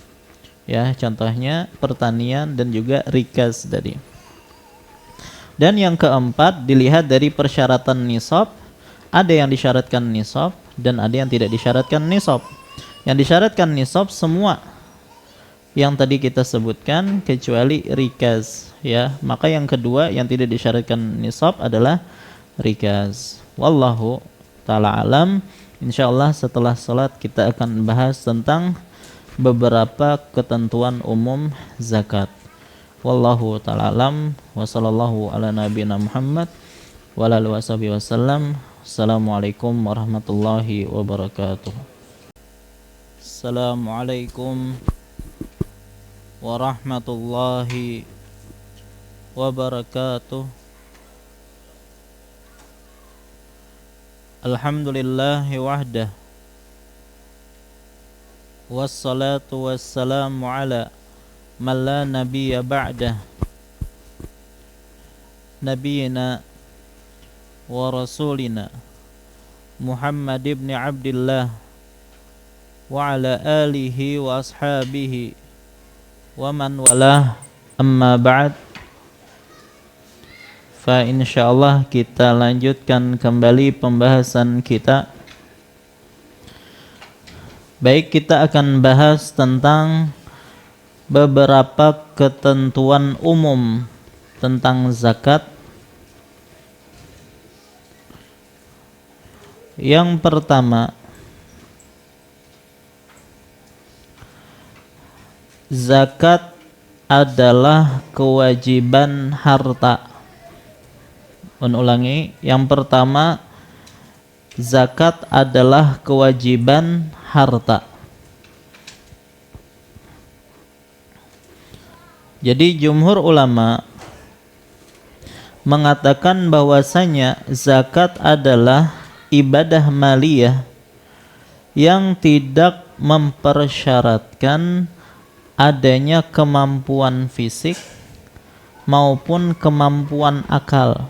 Ya, contohnya pertanian dan juga rikaz tadi. Dan yang keempat dilihat dari persyaratan nisab. Ada yang disyaratkan nisab dan ada yang tidak disyaratkan nisab. Yang disyaratkan nisab semua yang tadi kita sebutkan kecuali rikaz ya. Maka yang kedua yang tidak disyaratkan nisab adalah rikaz. Wallahu ta'ala alam. Insyaallah setelah salat kita akan bahas tentang beberapa ketentuan umum zakat. Wallahu ta'ala alam. Wa sallallahu ala nabiyina Muhammad wa ala alihi wasallam. Assalamualaikum warahmatullahi wabarakatuh. Assalamualaikum warahmatullahi wabarakatuh. Alhamdulillahi wahdah, wassalatu wassalamu ala man la nabiyya ba'dah, nabiyina wa rasulina Muhammad ibn Abdillah wa ala alihi wa ashabihi wa man walah, amma ba'd. Fa insyaallah kita lanjutkan kembali pembahasan kita. Baik, kita akan bahas tentang beberapa ketentuan umum tentang zakat. Yang pertama, zakat adalah kewajiban harta. Ulangi, yang pertama, zakat adalah kewajiban harta. Jadi jumhur ulama mengatakan bahwasanya zakat adalah ibadah maliyah yang tidak mempersyaratkan adanya kemampuan fisik maupun kemampuan akal.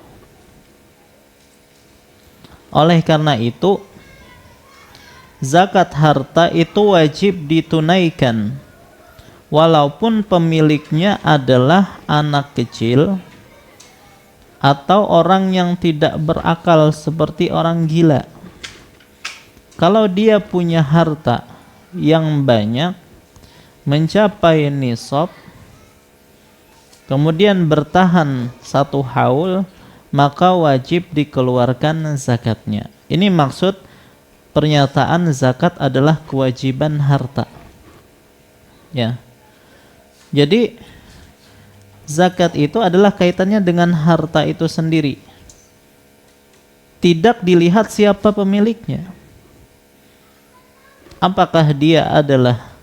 Oleh karena itu, zakat harta itu wajib ditunaikan walaupun pemiliknya adalah anak kecil atau orang yang tidak berakal seperti orang gila. Kalau dia punya harta yang banyak mencapai nisab, kemudian bertahan 1 haul, maka wajib dikeluarkan zakatnya. Ini maksud pernyataan zakat adalah kewajiban harta. Ya. Jadi zakat itu adalah kaitannya dengan harta itu sendiri. Tidak dilihat siapa pemiliknya. Apakah dia adalah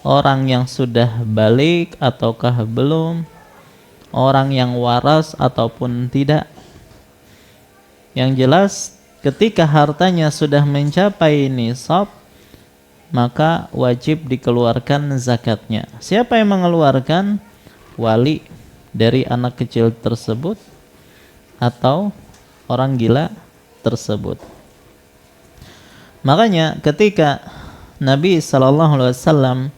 orang yang sudah balik ataukah belum, orang yang waras ataupun tidak. Yang jelas ketika hartanya sudah mencapai nisab, maka wajib dikeluarkan zakatnya. Siapa yang mengeluarkan? Wali dari anak kecil tersebut atau orang gila tersebut. Makanya ketika Nabi SAW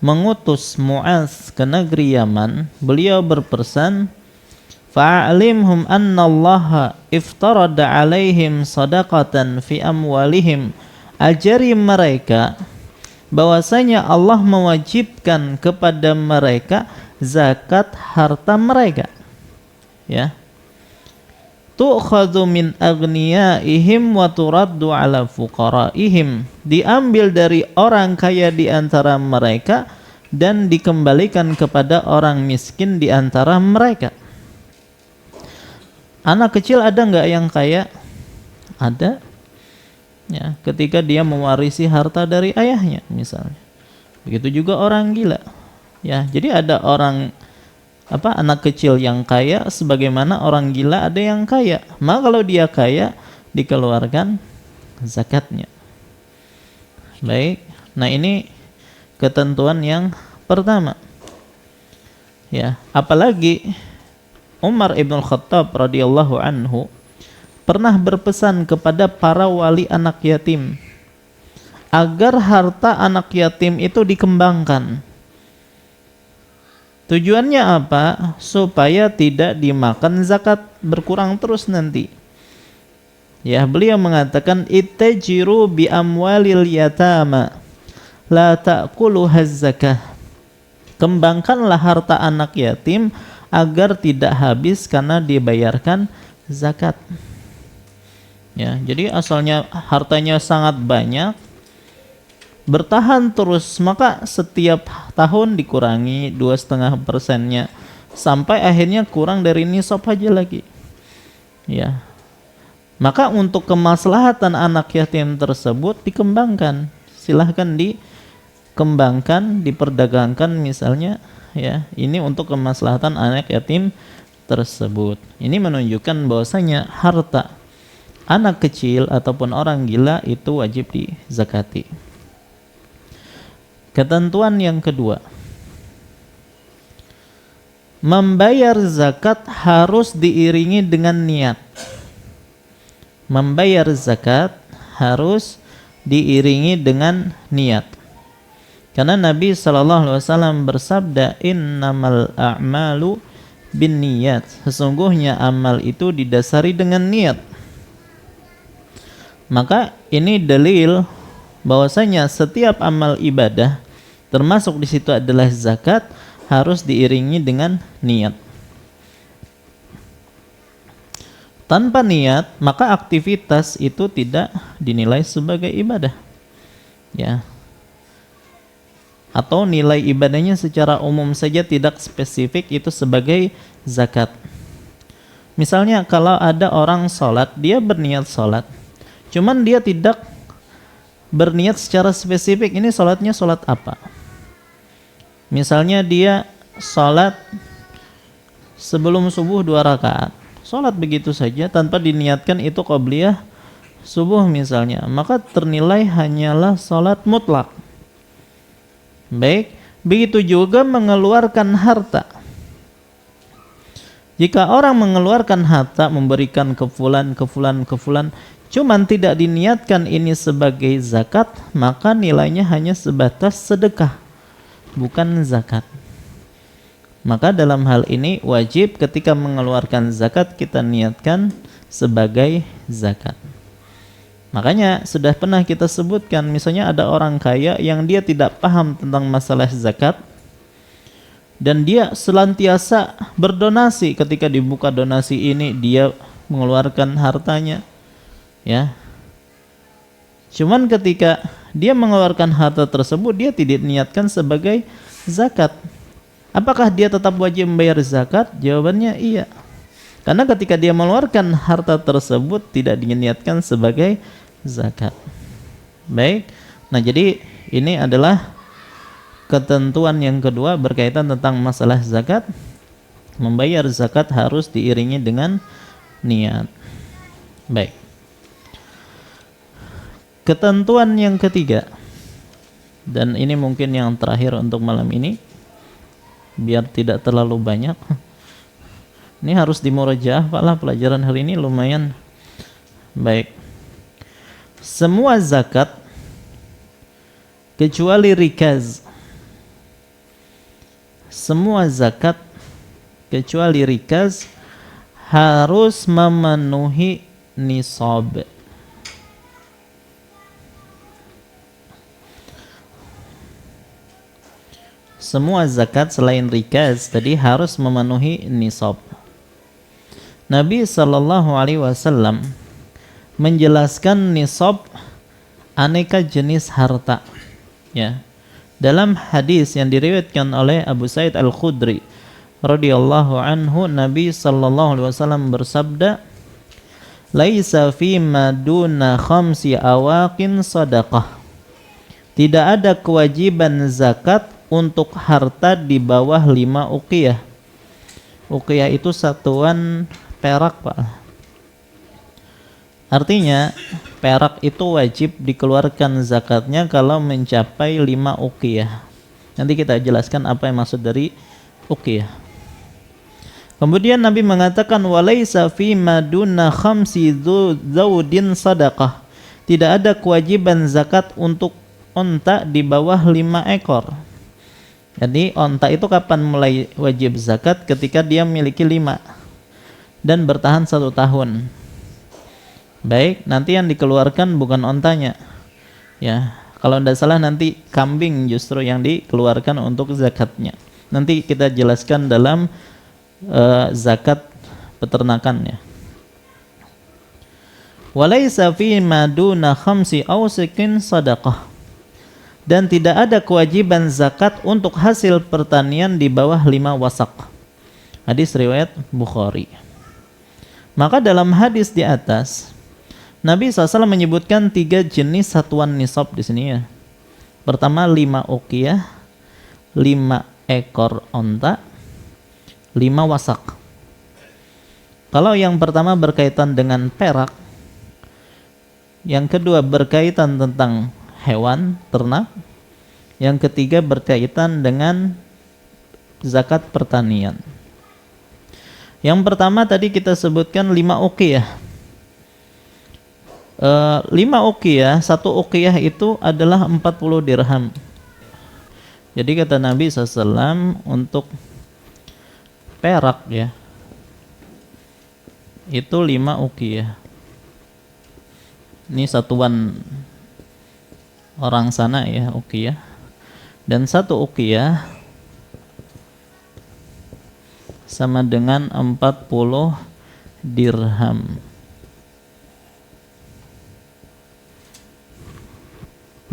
mengutus Mu'adz ke negeri Yaman, beliau berpesan, fa'alimhum anna Allah iftarada alaihim sadaqatan fi amwalihim. Ajari mereka bahwasanya Allah mewajibkan kepada mereka zakat harta mereka. Ya. Tu'khadhu min aghniyaihim wa turaddu ala fuqaraihim. Diambil dari orang kaya di antara mereka dan dikembalikan kepada orang miskin di antara mereka. Anak kecil ada enggak yang kaya? Ada. Ya, ketika dia mewarisi harta dari ayahnya misalnya. Begitu juga orang gila. Ya, jadi ada orang anak kecil yang kaya sebagaimana orang gila ada yang kaya. Maka kalau dia kaya dikeluarkan zakatnya. Baik. Nah, ini ketentuan yang pertama. Ya, apalagi Umar ibn Khattab radhiyallahu anhu pernah berpesan kepada para wali anak yatim agar harta anak yatim itu dikembangkan. Tujuannya apa? Supaya tidak dimakan zakat, berkurang terus nanti. Ya, beliau mengatakan ittajiru bi amwalil yatama la ta'kuluhaz zakah. Kembangkanlah harta anak yatim agar tidak habis karena dibayarkan zakat. Ya, jadi asalnya hartanya sangat banyak, bertahan terus, maka setiap tahun dikurangi 2,5%-nya sampai akhirnya kurang dari nisab aja lagi. Ya. Maka untuk kemaslahatan anak yatim tersebut dikembangkan. Silahkan dikembangkan, diperdagangkan misalnya, ya. Ini untuk kemaslahatan anak yatim tersebut. Ini menunjukkan bahwasanya harta anak kecil ataupun orang gila itu wajib dizakati. Ketentuan yang kedua, membayar zakat harus diiringi dengan niat. Membayar zakat harus diiringi dengan niat. Karena Nabi SAW bersabda, innamal a'malu binniyat. Sesungguhnya amal itu didasari dengan niat. Maka ini dalil bahwasanya setiap amal ibadah, termasuk di situ adalah zakat, harus diiringi dengan niat. Tanpa niat, maka aktivitas itu tidak dinilai sebagai ibadah. Ya. atau nilai ibadahnya secara umum saja tidak spesifik itu sebagai zakat. Misalnya kalau ada orang sholat, dia berniat sholat, cuman dia tidak berniat secara spesifik ini sholatnya sholat apa. Misalnya dia sholat sebelum subuh 2 rakaat, sholat begitu saja tanpa diniatkan itu qobliyah subuh misalnya, maka ternilai hanyalah sholat mutlak. Baik, begitu juga mengeluarkan harta. Jika orang mengeluarkan harta, memberikan ke fulan, cuman tidak diniatkan ini sebagai zakat, maka nilainya hanya sebatas sedekah, bukan zakat. Maka dalam hal ini wajib ketika mengeluarkan zakat kita niatkan sebagai zakat. Makanya sudah pernah kita sebutkan, misalnya ada orang kaya yang dia tidak paham tentang masalah zakat dan dia selantiasa berdonasi. Ketika dibuka donasi ini dia mengeluarkan hartanya, ya. Cuman ketika dia mengeluarkan harta tersebut dia tidak niatkan sebagai zakat. Apakah dia tetap wajib membayar zakat? Jawabannya iya. Karena ketika dia mengeluarkan harta tersebut tidak diniatkan sebagai zakat. Baik. Nah, jadi ini adalah ketentuan yang kedua berkaitan tentang masalah zakat. Membayar zakat harus diiringi dengan niat. Baik. Ketentuan yang ketiga, dan ini mungkin yang terakhir untuk malam ini, biar tidak terlalu banyak. Ini harus dimurajaah, Pak lah, pelajaran hari ini lumayan. Baik. Semua zakat kecuali rikaz. Semua zakat kecuali rikaz harus memenuhi nisab. Semua zakat selain rikaz tadi harus memenuhi nisab. Nabi SAW menjelaskan nisab aneka jenis harta, ya. Dalam hadis yang diriwayatkan oleh Abu Sa'id Al-Khudri radhiyallahu anhu, Nabi SAW bersabda, "Laisa fi ma duna khamsi awaqin sadaqah." Tidak ada kewajiban zakat untuk harta di bawah 5 uqiyah. Uqiyah itu satuan perak, Pak. Artinya perak itu wajib dikeluarkan zakatnya kalau mencapai 5 uqiyah. Nanti kita jelaskan apa yang maksud dari uqiyah. Kemudian Nabi mengatakan walaisa fi maduna khamsi zawdin sadaqah. Tidak ada kewajiban zakat untuk onta di bawah 5 ekor. Jadi onta itu kapan mulai wajib zakat? Ketika dia memiliki 5 dan bertahan 1 tahun. Baik, nanti yang dikeluarkan bukan ontanya, ya. Kalau tidak salah nanti kambing justru yang dikeluarkan untuk zakatnya. Nanti kita jelaskan dalam zakat peternakannya. Walaysa fi maduna khamsi awsikin sadaqah. Dan tidak ada kewajiban zakat untuk hasil pertanian di bawah 5 wasak. Hadis riwayat Bukhari. Maka dalam hadis di atas Nabi SAW menyebutkan 3 jenis satuan nisab di sini, ya. Pertama 5 uqiyah, 5 ekor onta, 5 wasak. Kalau yang pertama berkaitan dengan perak, yang kedua berkaitan tentang hewan, ternak, yang ketiga berkaitan dengan zakat pertanian. Yang pertama tadi kita sebutkan 5 uqiyah. 5 uqiyah, 1 uqiyah itu adalah 40 dirham. Jadi kata Nabi SAW untuk perak, ya, itu 5 uqiyah. Ini satuan orang sana, ya, uqiyah. Dan 1 uqiyah sama dengan 40 dirham.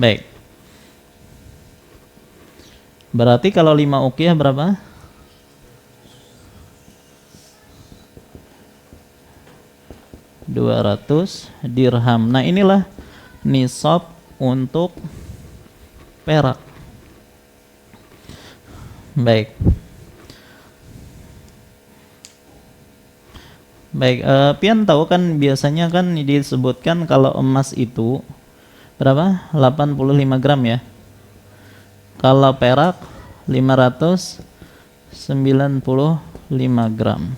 Baik. Berarti kalau 5 uqiyah berapa? 200 dirham. Nah, inilah nisab untuk perak. Baik. Baik, pian tahu kan biasanya kan disebutkan kalau emas itu berapa? 85 gram ya. Kalau perak 595 gram.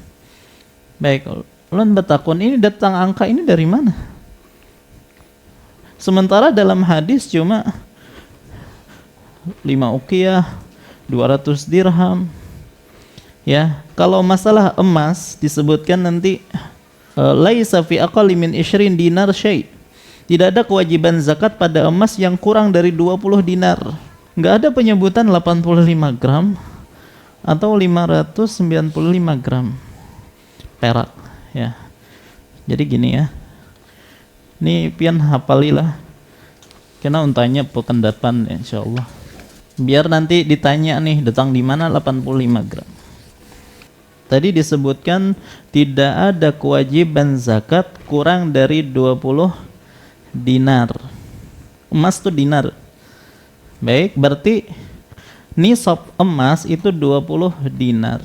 Baik, ulun bertakun ini datang angka ini dari mana? Sementara dalam hadis cuma 5 uqiyah, 200 dirham. Ya, kalau masalah emas disebutkan nanti laisa fi aqalli min 20 dinar syai'. Tidak ada kewajiban zakat pada emas yang kurang dari 20 dinar. Enggak ada penyebutan 85 gram atau 595 gram perak ya. Jadi gini ya. Ini pian hafalilah. Kena untanya pekan depan insyaallah. Biar nanti ditanya nih datang di mana 85 gram. Tadi disebutkan tidak ada kewajiban zakat kurang dari 20 dinar. Emas itu dinar. Baik, berarti nisab emas itu 20 dinar.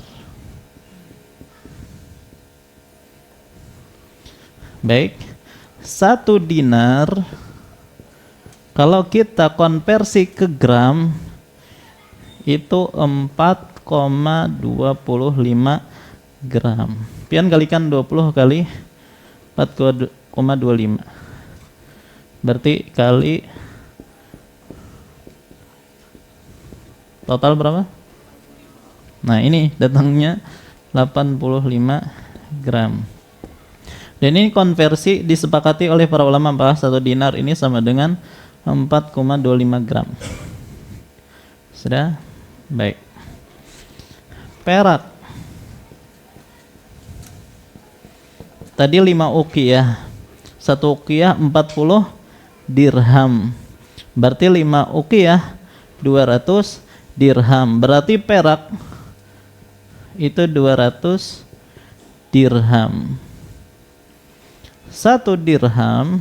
Baik, 1 dinar kalau kita konversi ke gram itu 4,25 gram. Pian kalikan 20 kali 4,25. Berarti kali total berapa? Nah, ini datangnya 85 gram. Dan ini konversi disepakati oleh para ulama bahwa 1 dinar ini sama dengan 4,25 gram. Sudah? Baik. Perak. Tadi 5 uqiyah. 1 uqiyah 40 dirham. Berarti 5 uqiyah 200 dirham. Berarti perak itu 200 dirham. 1 dirham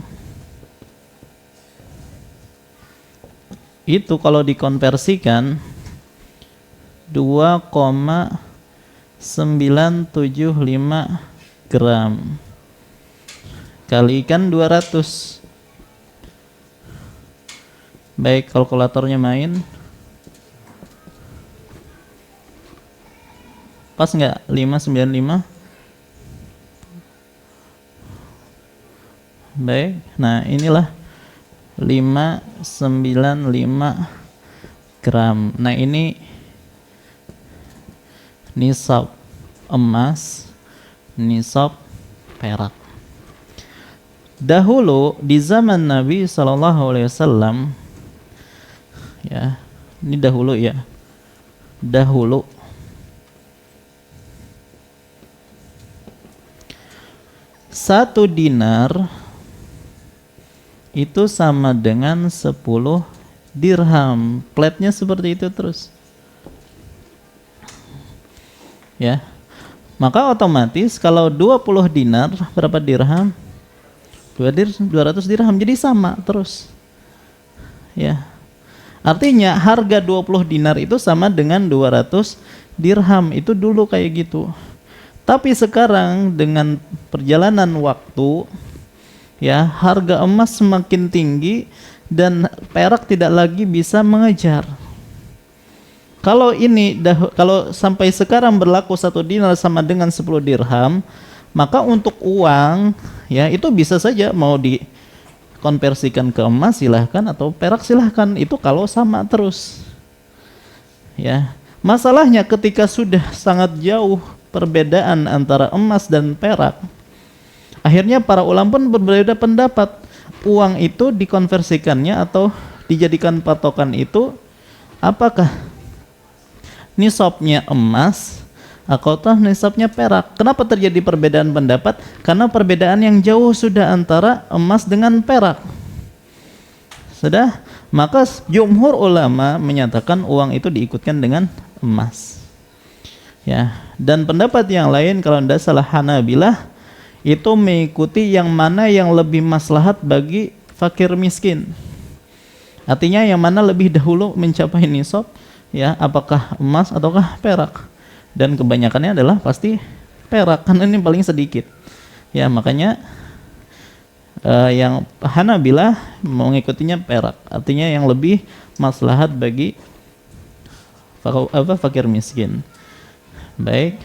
itu kalau dikonversikan 2,975 gram kalikan 200. Baik, kalkulatornya main. Pas nggak? 595. Baik, nah inilah 595 gram. Nah, ini nisab emas, nisab perak. Dahulu di zaman Nabi SAW, ya, ini dahulu ya, dahulu satu dinar itu sama dengan 10 dirham. Platnya seperti itu terus. Ya. Maka otomatis kalau 20 dinar berapa dirham? 200 dirham, jadi sama terus. Ya. Artinya harga 20 dinar itu sama dengan 200 dirham. Itu dulu kayak gitu. Tapi sekarang dengan perjalanan waktu, ya, harga emas semakin tinggi dan perak tidak lagi bisa mengejar. Kalau kalau sampai sekarang berlaku 1 dinar sama dengan 10 dirham, maka untuk uang, ya, itu bisa saja mau dikonversikan ke emas silahkan atau perak silahkan, itu kalau sama terus. Ya, masalahnya ketika sudah sangat jauh perbedaan antara emas dan perak, akhirnya para ulama pun berbeda pendapat. Uang itu dikonversikannya atau dijadikan patokan itu apakah nisabnya emas atau nisabnya perak? Kenapa terjadi perbedaan pendapat? Karena perbedaan yang jauh sudah antara emas dengan perak. Sudah? Maka jumhur ulama menyatakan uang itu diikutkan dengan emas. Ya, dan pendapat yang lain kalau tidak salah Hanabilah itu mengikuti yang mana yang lebih maslahat bagi fakir miskin. Artinya yang mana lebih dahulu mencapai nisab, ya, apakah emas ataukah perak. Dan kebanyakannya adalah pasti perak karena ini paling sedikit. Ya, makanya yang Hanabilah mengikutinya perak. Artinya yang lebih maslahat bagi fakir miskin. Baik.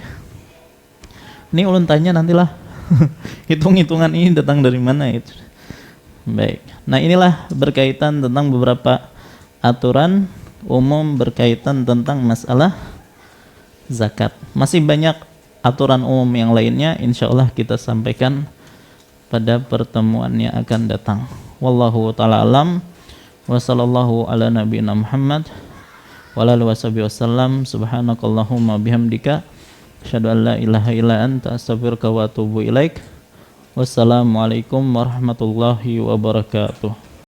Ini ulun tanya nantilah hitung-hitungan ini datang dari mana itu. Baik. Nah, inilah berkaitan tentang beberapa aturan umum berkaitan tentang masalah zakat. Masih banyak aturan umum yang lainnya, insyaallah kita sampaikan pada pertemuan yang akan datang. Wallahu ta'ala alam. Wa sallallahu ala nabiyina Muhammad wa ala alihi wasallam. Subhanakallahumma bihamdika asyhadu an la ilaha illa anta astaghfiruka wa atubu ilaik. Wassalamualaikum warahmatullahi wabarakatuh.